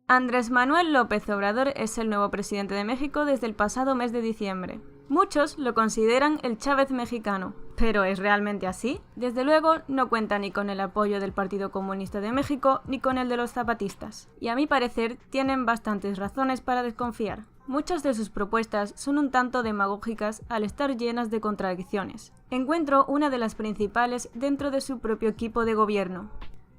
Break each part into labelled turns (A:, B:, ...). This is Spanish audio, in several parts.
A: Andrés Manuel López Obrador es el nuevo presidente de México desde el pasado mes de diciembre. Muchos lo consideran el Chávez mexicano, ¿pero es realmente así? Desde luego, no cuenta ni con el apoyo del Partido Comunista de México ni con el de los zapatistas, y a mi parecer tienen bastantes razones para desconfiar. Muchas de sus propuestas son un tanto demagógicas al estar llenas de contradicciones. Encuentro una de las principales dentro de su propio equipo de gobierno,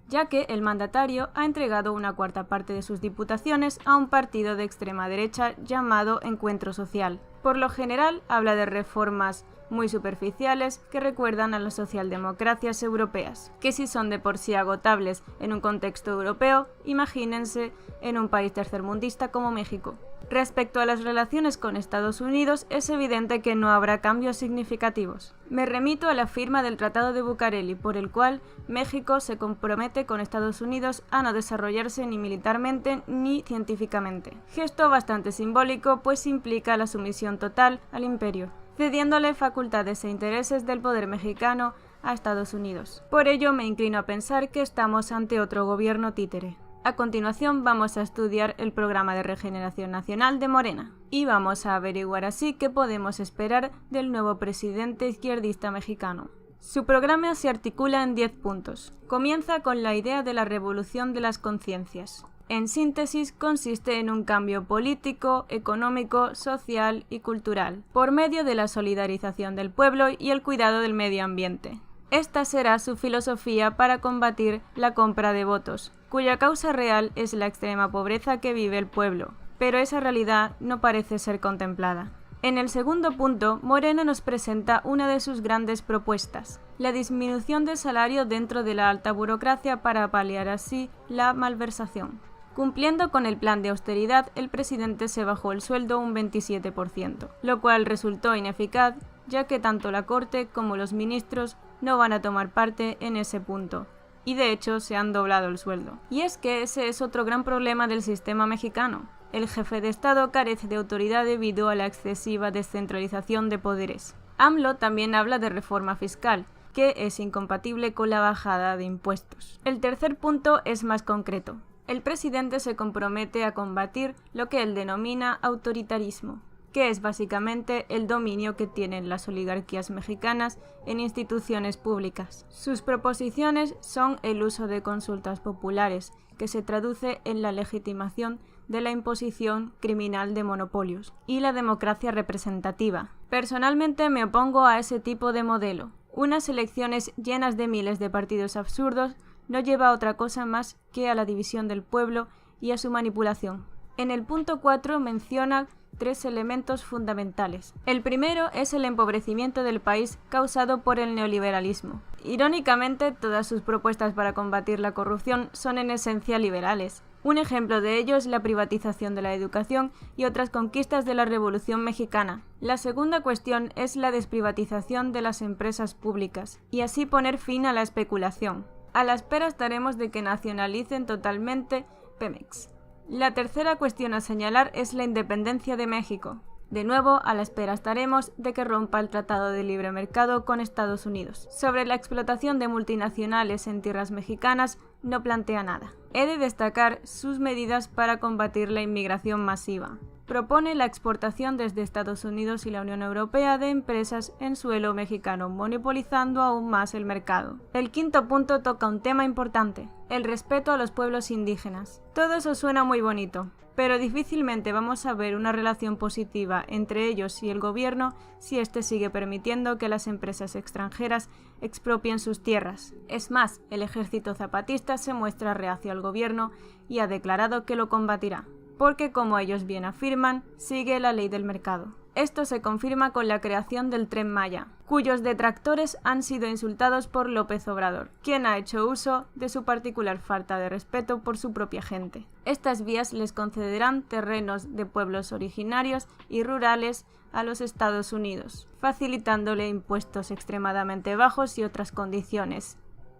A: ya que el mandatario ha entregado una cuarta parte de sus diputaciones a un partido de extrema derecha llamado Encuentro Social. Por lo general, habla de reformas muy superficiales que recuerdan a las socialdemocracias europeas, que si son de por sí agotables en un contexto europeo, imagínense en un país tercermundista como México. Respecto a las relaciones con Estados Unidos, es evidente que no habrá cambios significativos. Me remito a la firma del Tratado de Bucareli, por el cual México se compromete con Estados Unidos a no desarrollarse ni militarmente ni científicamente. Gesto bastante simbólico, pues implica la sumisión total al imperio, cediéndole facultades e intereses del poder mexicano a Estados Unidos. Por ello me inclino a pensar que estamos ante otro gobierno títere. A continuación vamos a estudiar el programa de regeneración nacional de Morena y vamos a averiguar así qué podemos esperar del nuevo presidente izquierdista mexicano. Su programa se articula en 10 puntos. Comienza con la idea de la revolución de las conciencias. En síntesis, consiste en un cambio político, económico, social y cultural, por medio de la solidarización del pueblo y el cuidado del medio ambiente. Esta será su filosofía para combatir la compra de votos, cuya causa real es la extrema pobreza que vive el pueblo, pero esa realidad no parece ser contemplada. En el segundo punto, Morena nos presenta una de sus grandes propuestas, la disminución del salario dentro de la alta burocracia para paliar así la malversación. Cumpliendo con el plan de austeridad, el presidente se bajó el sueldo un 27%, lo cual resultó ineficaz, ya que tanto la Corte como los ministros no van a tomar parte en ese punto, y de hecho se han doblado el sueldo. Y es que ese es otro gran problema del sistema mexicano. El jefe de Estado carece de autoridad debido a la excesiva descentralización de poderes. AMLO también habla de reforma fiscal, que es incompatible con la bajada de impuestos. El tercer punto es más concreto. El presidente se compromete a combatir lo que él denomina autoritarismo, que es básicamente el dominio que tienen las oligarquías mexicanas en instituciones públicas. Sus proposiciones son el uso de consultas populares, que se traduce en la legitimación de la imposición criminal de monopolios, y la democracia representativa. Personalmente me opongo a ese tipo de modelo. Unas elecciones llenas de miles de partidos absurdos no lleva a otra cosa más que a la división del pueblo y a su manipulación. En el punto 4 menciona 3 elementos fundamentales. El primero es el empobrecimiento del país causado por el neoliberalismo. Irónicamente, todas sus propuestas para combatir la corrupción son en esencia liberales. Un ejemplo de ello es la privatización de la educación y otras conquistas de la Revolución Mexicana. La segunda cuestión es la desprivatización de las empresas públicas, y así poner fin a la especulación. A la espera estaremos de que nacionalicen totalmente Pemex. La tercera cuestión a señalar es la independencia de México. De nuevo, a la espera estaremos de que rompa el Tratado de Libre Mercado con Estados Unidos. Sobre la explotación de multinacionales en tierras mexicanas, no plantea nada. He de destacar sus medidas para combatir la inmigración masiva. Propone la exportación desde Estados Unidos y la Unión Europea de empresas en suelo mexicano, monopolizando aún más el mercado. El quinto punto toca un tema importante, el respeto a los pueblos indígenas. Todo eso suena muy bonito, pero difícilmente vamos a ver una relación positiva entre ellos y el gobierno si éste sigue permitiendo que las empresas extranjeras expropien sus tierras. Es más, el ejército zapatista se muestra reacio al gobierno y ha declarado que lo combatirá, porque como ellos bien afirman, sigue la ley del mercado. Esto se confirma con la creación del Tren Maya, cuyos detractores han sido insultados por López Obrador, quien ha hecho uso de su particular falta de respeto por su propia gente. Estas vías les concederán terrenos de pueblos originarios y rurales a los Estados Unidos, facilitándole impuestos extremadamente bajos y otras condiciones.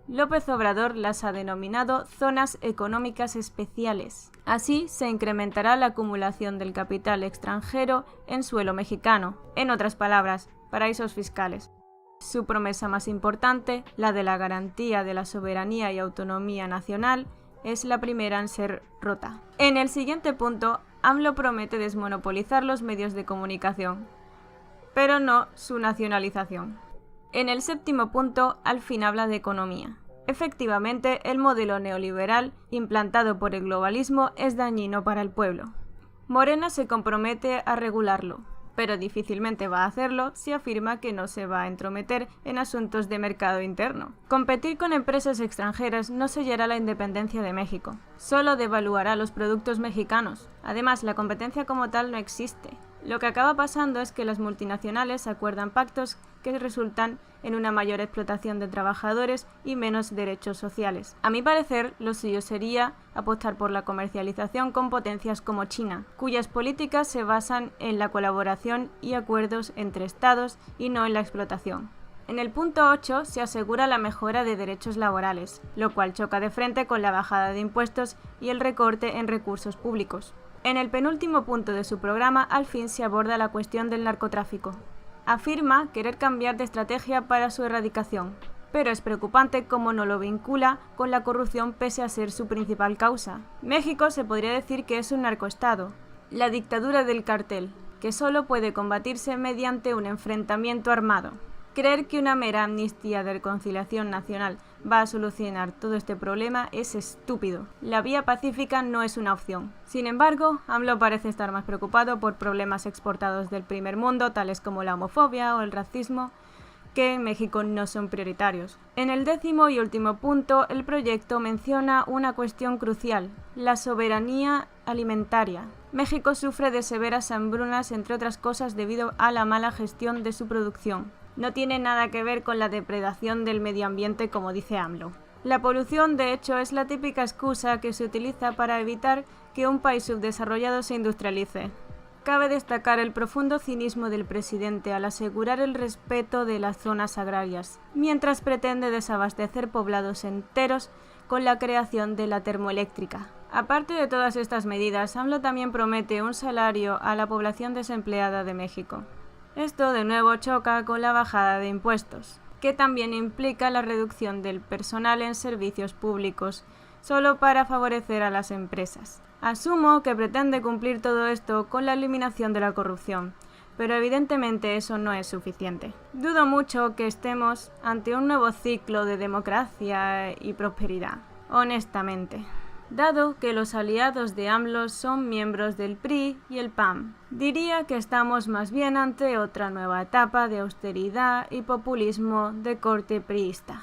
A: López Obrador las ha denominado zonas económicas especiales. Así se incrementará la acumulación del capital extranjero en suelo mexicano, en otras palabras, paraísos fiscales. Su promesa más importante, la de la garantía de la soberanía y autonomía nacional, es la primera en ser rota. En el siguiente punto, AMLO promete desmonopolizar los medios de comunicación, pero no su nacionalización. En el séptimo punto, al fin habla de economía. Efectivamente, el modelo neoliberal implantado por el globalismo es dañino para el pueblo. Morena se compromete a regularlo, pero difícilmente va a hacerlo si afirma que no se va a entrometer en asuntos de mercado interno. Competir con empresas extranjeras no sellará la independencia de México, solo devaluará los productos mexicanos. Además, la competencia como tal no existe. Lo que acaba pasando es que las multinacionales acuerdan pactos que resultan en una mayor explotación de trabajadores y menos derechos sociales. A mi parecer, lo suyo sería apostar por la comercialización con potencias como China, cuyas políticas se basan en la colaboración y acuerdos entre estados y no en la explotación. En el punto 8 se asegura la mejora de derechos laborales, lo cual choca de frente con la bajada de impuestos y el recorte en recursos públicos. En el penúltimo punto de su programa, al fin se aborda la cuestión del narcotráfico. Afirma querer cambiar de estrategia para su erradicación, pero es preocupante cómo no lo vincula con la corrupción pese a ser su principal causa. México se podría decir que es un narcoestado, la dictadura del cartel, que solo puede combatirse mediante un enfrentamiento armado. Creer que una mera amnistía de reconciliación nacional va a solucionar todo este problema es estúpido. La vía pacífica no es una opción. Sin embargo, AMLO parece estar más preocupado por problemas exportados del primer mundo, tales como la homofobia o el racismo, que en México no son prioritarios. En el décimo y último punto, el proyecto menciona una cuestión crucial: la soberanía alimentaria. México sufre de severas hambrunas, entre otras cosas, debido a la mala gestión de su producción. No tiene nada que ver con la depredación del medio ambiente, como dice AMLO. La polución, de hecho, es la típica excusa que se utiliza para evitar que un país subdesarrollado se industrialice. Cabe destacar el profundo cinismo del presidente al asegurar el respeto de las zonas agrarias, mientras pretende desabastecer poblados enteros con la creación de la termoeléctrica. Aparte de todas estas medidas, AMLO también promete un salario a la población desempleada de México. Esto de nuevo choca con la bajada de impuestos, que también implica la reducción del personal en servicios públicos, solo para favorecer a las empresas. Asumo que pretende cumplir todo esto con la eliminación de la corrupción, pero evidentemente eso no es suficiente. Dudo mucho que estemos ante un nuevo ciclo de democracia y prosperidad, honestamente, dado que los aliados de AMLO son miembros del PRI y el PAN. Diría que estamos más bien ante otra nueva etapa de austeridad y populismo de corte priista.